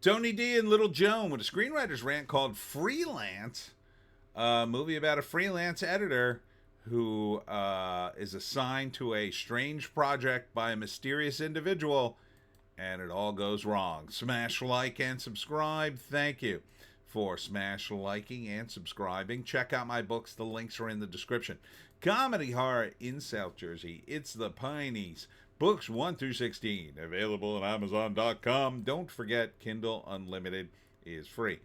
Tony D and Little Joan with a screenwriter's rant called Freelance, a movie about a freelance editor who is assigned to a strange project by a mysterious individual, and it all goes wrong. Smash like and subscribe. Thank you for smash liking and subscribing. Check out my books. The links are in the description. Comedy horror in South Jersey. It's the Pineys. Books 1 through 16 available at Amazon.com. Don't forget, Kindle Unlimited is free.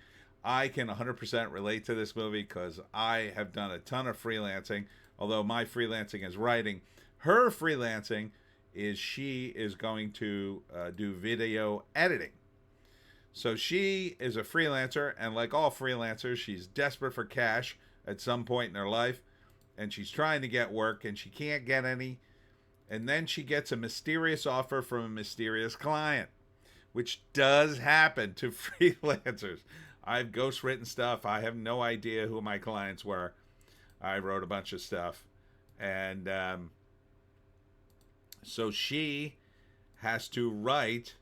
I can 100% relate to this movie because I have done a ton of freelancing. Although my freelancing is writing, her freelancing is she is going to do video editing. So she is a freelancer, and like all freelancers, she's desperate for cash at some point in her life, and she's trying to get work, and she can't get any. And then she gets a mysterious offer from a mysterious client, which does happen to freelancers. I've ghostwritten stuff. I have no idea who my clients were. I wrote a bunch of stuff. And so she has to write,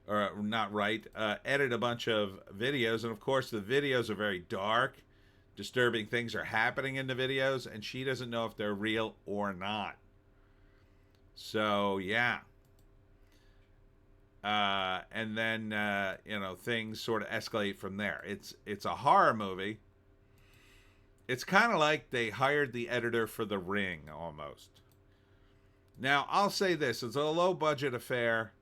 or not write, edit a bunch of videos. And of course, the videos are very dark. Disturbing things are happening in the videos, and she doesn't know if they're real or not. So, yeah. And then, things sort of escalate from there. It's a horror movie. It's kind of like they hired the editor for The Ring, almost. Now, I'll say this. It's a low-budget affair,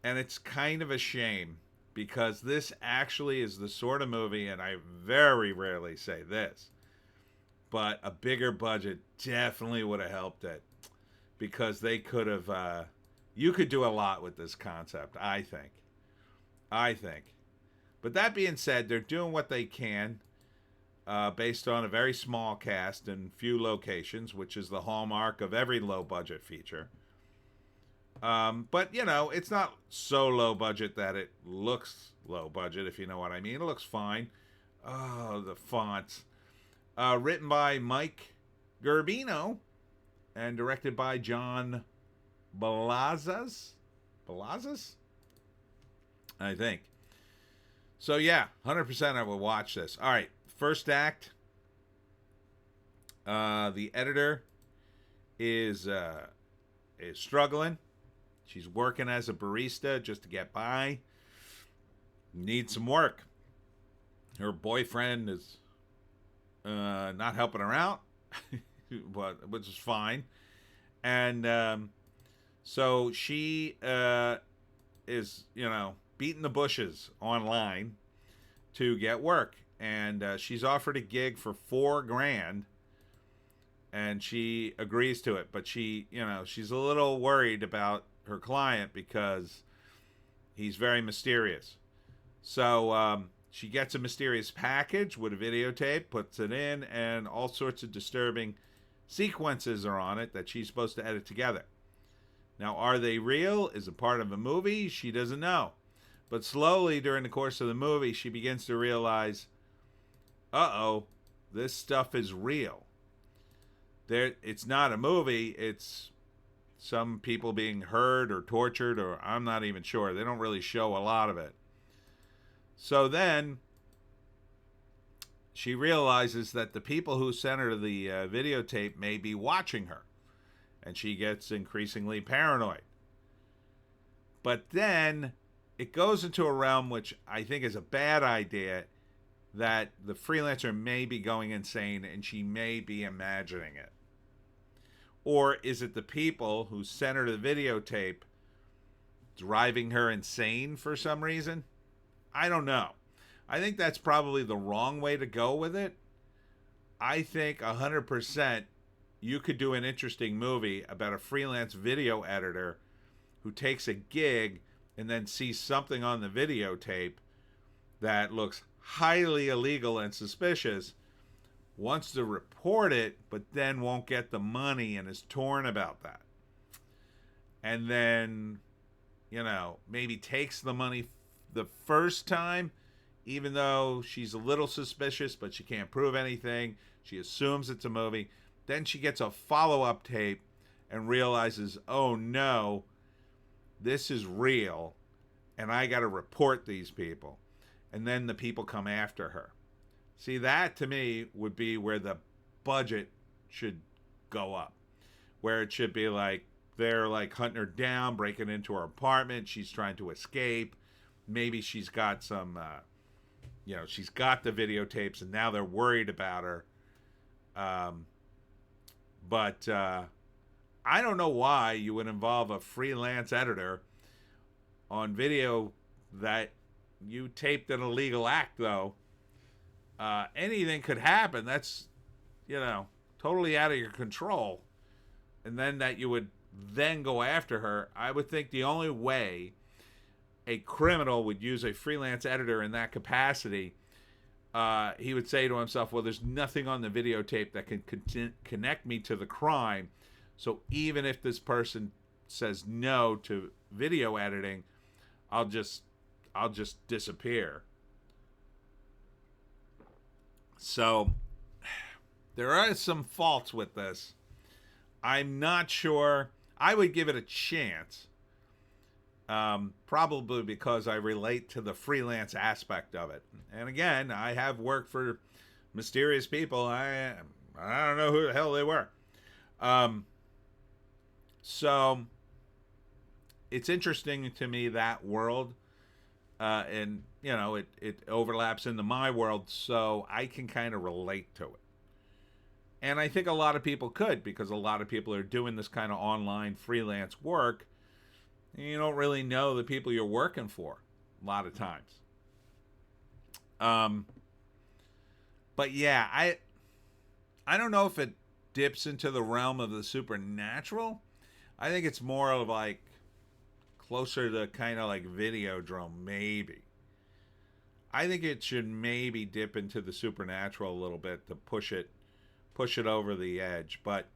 and it's kind of a shame, because this actually is the sort of movie, and I very rarely say this, but a bigger budget definitely would have helped it, because they could have, you could do a lot with this concept, I think. But that being said, they're doing what they can, based on a very small cast and few locations, which is the hallmark of every low-budget feature. But, it's not so low budget that it looks low budget, if you know what I mean. It looks fine. Oh, the fonts. Written by Mike Gerbino and directed by John Balazas? I think. So, yeah, 100% I will watch this. All right, first act. The editor is struggling. She's working as a barista just to get by. Needs some work. Her boyfriend is not helping her out, which is fine. And so she is, beating the bushes online to get work. And she's offered a gig for $4,000. And she agrees to it. But she's a little worried about her client because he's very mysterious. So she gets a mysterious package with a videotape, puts it in, and all sorts of disturbing sequences are on it that she's supposed to edit together. Now, are they real? Is it part of a movie? She doesn't know. But slowly during the course of the movie, she begins to realize, this stuff is real. It's not a movie, it's some people being hurt or tortured, or I'm not even sure. They don't really show a lot of it. So then she realizes that the people who sent her the videotape may be watching her, and she gets increasingly paranoid. But then it goes into a realm which I think is a bad idea, that the freelancer may be going insane and she may be imagining it. Or is it the people who sent her the videotape driving her insane for some reason? I don't know. I think that's probably the wrong way to go with it. I think 100% you could do an interesting movie about a freelance video editor who takes a gig and then sees something on the videotape that looks highly illegal and suspicious, wants to report it, but then won't get the money and is torn about that. And then, maybe takes the money the first time, even though she's a little suspicious, but she can't prove anything. She assumes it's a movie. Then she gets a follow-up tape and realizes, oh no, this is real. and I got to report these people, and then the people come after her. See, that to me would be where the budget should go up, where it should be like they're like hunting her down, breaking into her apartment. She's trying to escape. Maybe she's got some, she's got the videotapes, and now they're worried about her. But I don't know why you would involve a freelance editor on video that you taped an illegal act, though. Anything could happen. That's, totally out of your control. And then that you would then go after her. I would think the only way a criminal would use a freelance editor in that capacity, he would say to himself, well, there's nothing on the videotape that can connect me to the crime. So even if this person says no to video editing, I'll just disappear. So there are some faults with this. I'm not sure. I would give it a chance. Probably because I relate to the freelance aspect of it. And again, I have worked for mysterious people. I don't know who the hell they were. So it's interesting to me, that world. And, it overlaps into my world, so I can kind of relate to it. And I think a lot of people could, because a lot of people are doing this kind of online freelance work. And you don't really know the people you're working for a lot of times. But yeah, I don't know if it dips into the realm of the supernatural. I think it's more of like closer to kind of like Videodrome, maybe. I think it should maybe dip into the supernatural a little bit to push it over the edge. But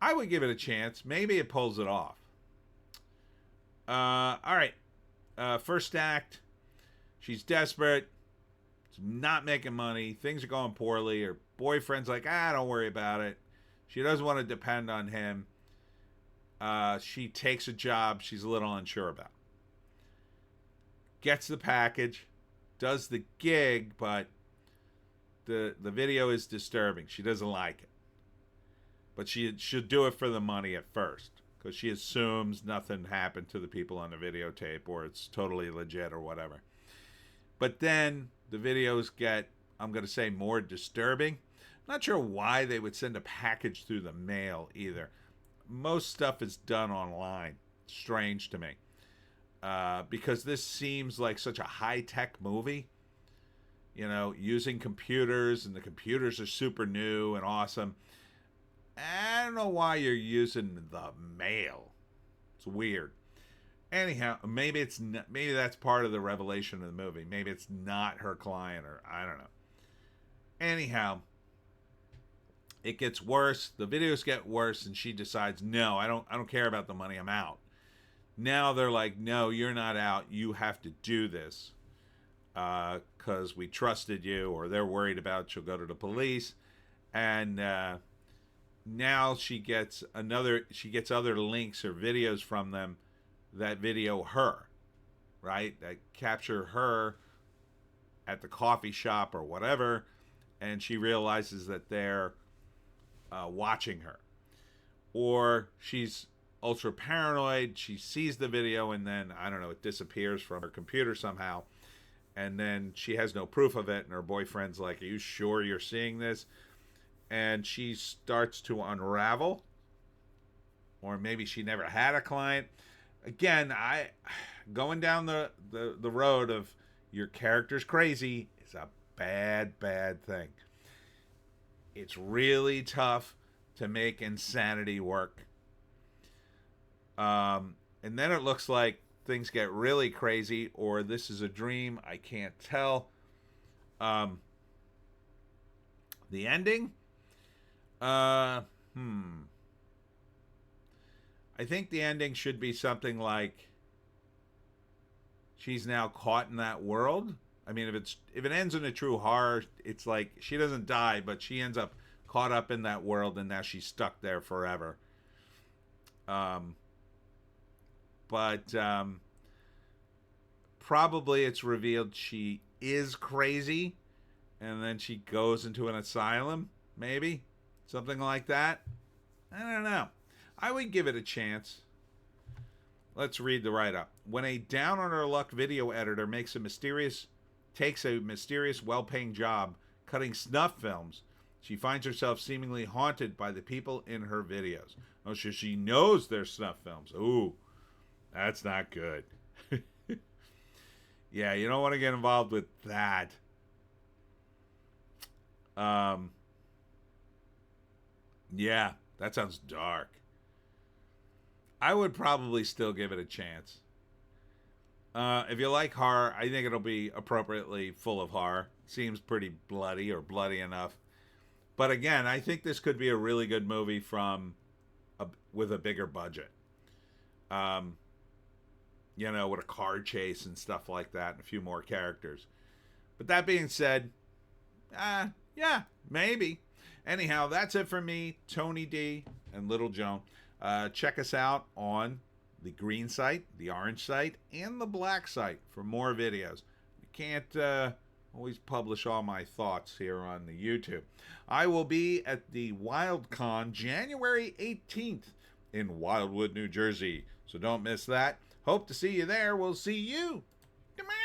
I would give it a chance. Maybe it pulls it off. All right. First act. She's desperate. She's not making money. Things are going poorly. Her boyfriend's like, don't worry about it. She doesn't want to depend on him. She takes a job she's a little unsure about. Gets the package. Does the gig, but the video is disturbing. She doesn't like it. But she'll do it for the money at first, because she assumes nothing happened to the people on the videotape, or it's totally legit or whatever. But then the videos get, I'm going to say, more disturbing. I'm not sure why they would send a package through the mail either. Most stuff is done online. Strange to me. Because this seems like such a high-tech movie. Using computers, and the computers are super new and awesome. I don't know why you're using the mail. It's weird. Anyhow, maybe that's part of the revelation of the movie. Maybe it's not her client, or I don't know. Anyhow, it gets worse. The videos get worse, and she decides, no, I don't care about the money. I'm out. Now they're like, no, you're not out. You have to do this because we trusted you, or they're worried about you'll go to the police. And now she gets other links or videos from them that video her, right? That capture her at the coffee shop or whatever, and she realizes that they're watching her. Or she's ultra paranoid. She sees the video, and then, I don't know, it disappears from her computer somehow. And then she has no proof of it, and her boyfriend's like, are you sure you're seeing this? And she starts to unravel. Or maybe she never had a client. Again, going down the road of your character's crazy is a bad thing. It's really tough to make insanity work. And then it looks like things get really crazy, or this is a dream. I can't tell. The ending? I think the ending should be something like she's now caught in that world. I mean, if it ends in a true horror, it's like she doesn't die, but she ends up caught up in that world, and now she's stuck there forever. But probably it's revealed she is crazy, and then she goes into an asylum, maybe something like that. I don't know. I would give it a chance. Let's read the write-up. When a down-on-her-luck video editor takes a mysterious, well-paying job cutting snuff films, she finds herself seemingly haunted by the people in her videos. Oh, so she knows they're snuff films. Ooh, that's not good. Yeah, you don't want to get involved with that. Yeah, that sounds dark. I would probably still give it a chance. If you like horror, I think it'll be appropriately full of horror. Seems pretty bloody, or bloody enough. But again, I think this could be a really good movie with a bigger budget. With a car chase and stuff like that, and a few more characters. But that being said, yeah, maybe. Anyhow, that's it for me, Tony D, and Little Joan. Check us out on the green site, the orange site, and the black site for more videos. I can't always publish all my thoughts here on the YouTube. I will be at the WildCon January 18th in Wildwood, New Jersey. So don't miss that. Hope to see you there. We'll see you tomorrow.